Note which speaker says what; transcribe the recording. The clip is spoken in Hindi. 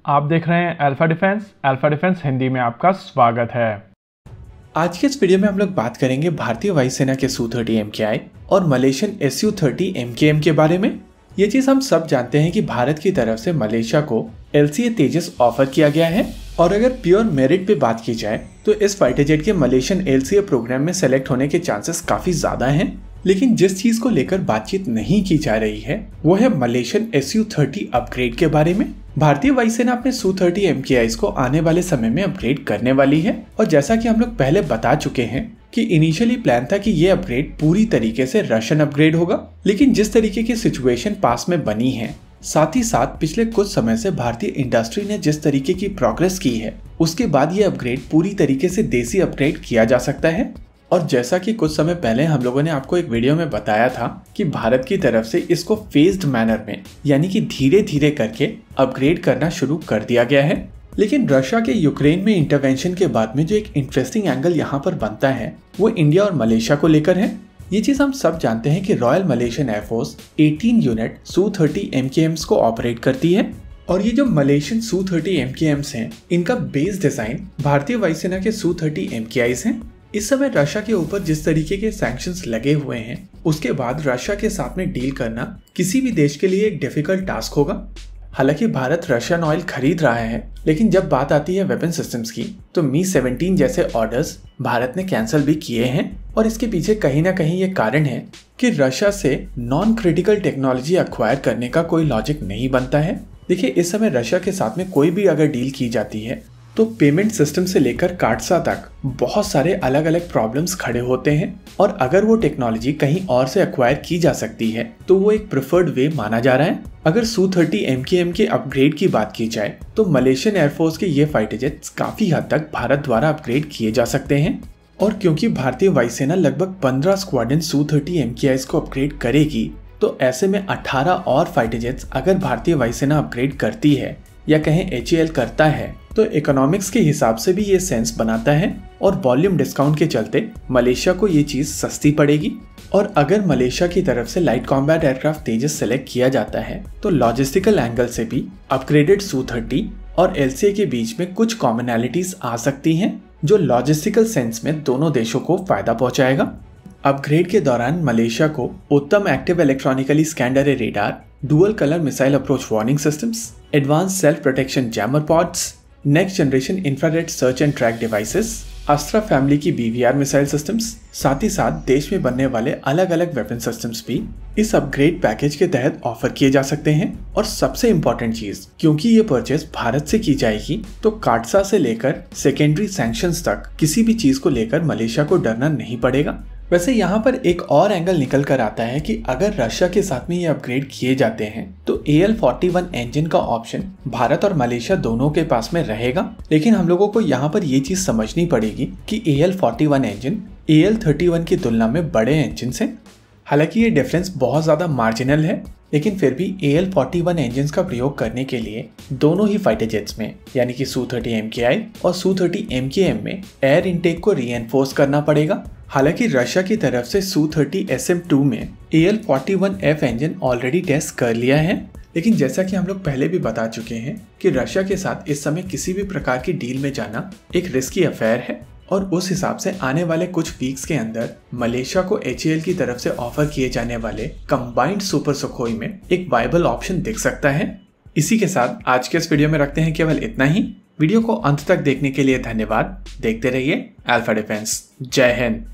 Speaker 1: आप देख रहे हैं अल्फा डिफेंस हिंदी में आपका स्वागत है।
Speaker 2: आज के इस वीडियो में हम लोग बात करेंगे भारतीय वायुसेना के Su-30 MKI और मलेशियन Su-30 MKM के बारे में। ये चीज हम सब जानते हैं कि भारत की तरफ से मलेशिया को LCA तेजस ऑफर किया गया है और अगर प्योर मेरिट पे बात की जाए तो इस फाइटर जेट के मलेशियन LCA प्रोग्राम में सेलेक्ट होने के चांसेस काफी ज्यादा हैं। लेकिन जिस चीज को लेकर बातचीत नहीं की जा रही है वो है मलेशियन Su-30 अपग्रेड के बारे में। भारतीय वायुसेना अपने Su-30 MKIs को आने वाले समय में अपग्रेड करने वाली है और जैसा कि हम लोग पहले बता चुके हैं कि इनिशियली प्लान था कि ये अपग्रेड पूरी तरीके से रशियन अपग्रेड होगा, लेकिन जिस तरीके की सिचुएशन पास में बनी है, साथ ही साथ पिछले कुछ समय से भारतीय इंडस्ट्री ने जिस तरीके की प्रोग्रेस की है, उसके बाद ये अपग्रेड पूरी तरीके से देसी अपग्रेड किया जा सकता है। और जैसा कि कुछ समय पहले हम लोगों ने आपको एक वीडियो में बताया था कि भारत की तरफ से इसको फेज्ड मैनर में यानी कि धीरे धीरे करके अपग्रेड करना शुरू कर दिया गया है। लेकिन रशिया के यूक्रेन में इंटरवेंशन के बाद में जो एक इंटरेस्टिंग एंगल यहाँ पर बनता है वो इंडिया और मलेशिया को लेकर है। ये चीज हम सब जानते हैं कि royal Malaysian air force 18 unit Su-30 MKMs को ऑपरेट करती है और ये जो मलेशियन Su-30 MKMs हैं, इनका बेस डिजाइन भारतीय वायुसेना के Su-30 MKIs हैं। इस समय रशिया के ऊपर जिस तरीके के सैंक्शंस लगे हुए हैं, उसके बाद रशिया के साथ में डील करना किसी भी देश के लिए एक डिफिकल्ट टास्क होगा। हालांकि भारत रशियन ऑयल खरीद रहा है, लेकिन जब बात आती है वेपन सिस्टम्स की तो Mi-17 जैसे ऑर्डर्स भारत ने कैंसिल भी किए हैं और इसके पीछे कहीं ना कहीं ये कारण है कि रशिया से नॉन क्रिटिकल टेक्नोलॉजी एक्वायर करने का कोई लॉजिक नहीं बनता है। देखिए, इस समय रशिया के साथ में कोई भी अगर डील की जाती है तो पेमेंट सिस्टम से लेकर काटसा तक बहुत सारे अलग अलग प्रॉब्लम्स खड़े होते हैं और अगर वो टेक्नोलॉजी कहीं और से एक्वायर की जा सकती है तो वो एक प्रेफर्ड वे माना जा रहा है। अगर Su-30 MKM के अपग्रेड की बात की जाए तो मलेशियन एयरफोर्स के ये फाइटर जेट्स काफी हद तक भारत द्वारा अपग्रेड किए जा सकते हैं और क्योंकि भारतीय वायुसेना लगभग 15 स्क्वाड्रन Su-30 MKIs को अपग्रेड करेगी तो ऐसे में 18 और फाइटर जेट्स अगर भारतीय वायुसेना अपग्रेड करती है या कहें HAL करता है तो इकोनॉमिक्स के हिसाब से भी ये सेंस बनाता है और वॉल्यूम डिस्काउंट के चलते मलेशिया को ये चीज सस्ती पड़ेगी। और अगर मलेशिया की तरफ से लाइट कॉम्बैट एयरक्राफ्ट तेजस सेलेक्ट किया जाता है तो लॉजिस्टिकल एंगल से भी अपग्रेडेड Su-30 और LCA के बीच में कुछ कॉमनैलिटीज आ सकती हैं जो लॉजिस्टिकल सेंस में दोनों देशों को फायदा पहुंचाएगा। अपग्रेड के दौरान मलेशिया को उत्तम एक्टिव इलेक्ट्रॉनिकली स्कैंड अरे radar, dual colour missile approach warning systems, advance self protection jammer pods, next generation infrared search and track devices, अस्त्रा family की BVR मिसाइल सिस्टम्स, साथ ही साथ देश में बनने वाले अलग अलग वेपन सिस्टम्स भी इस अपग्रेड पैकेज के तहत ऑफर किए जा सकते हैं। और सबसे इम्पोर्टेंट चीज, क्योंकि ये परचेज भारत से की जाएगी तो काटसा से लेकर सेकेंडरी सैंक्शंस तक किसी भी चीज को लेकर मलेशिया को डरना नहीं पड़ेगा। वैसे यहाँ पर एक और एंगल निकल कर आता है कि अगर रशिया के साथ में ये अपग्रेड किए जाते हैं तो AL-41 इंजन का ऑप्शन भारत और मलेशिया दोनों के पास में रहेगा। लेकिन हम लोगों को यहाँ पर ये चीज समझनी पड़ेगी कि AL-41 इंजन AL-31 की तुलना में बड़े इंजन हैं। हालांकि ये डिफरेंस बहुत ज्यादा मार्जिनल है, लेकिन फिर भी AL-41 इंजन का प्रयोग करने के लिए दोनों ही फाइटर जेट्स में यानी कि Su-30 MKI और Su-30 MKM में एयर इनटेक को रीएनफोर्स करना पड़ेगा। हालांकि रशिया की तरफ से Su-30 SM-2 में AL-41F इंजन ऑलरेडी टेस्ट कर लिया है, लेकिन जैसा कि हम लोग पहले भी बता चुके हैं कि रशिया के साथ इस समय किसी भी प्रकार की डील में जाना एक रिस्की अफेयर है और उस हिसाब से आने वाले कुछ वीक्स के अंदर मलेशिया को HAL की तरफ से ऑफर किए जाने वाले कंबाइंड सुपर सुखोई में एक वायबल ऑप्शन दिख सकता है। इसी के साथ आज के इस वीडियो में रखते हैं केवल इतना ही। वीडियो को अंत तक देखने के लिए धन्यवाद। देखते रहिए अल्फा डिफेंस। जय हिंद।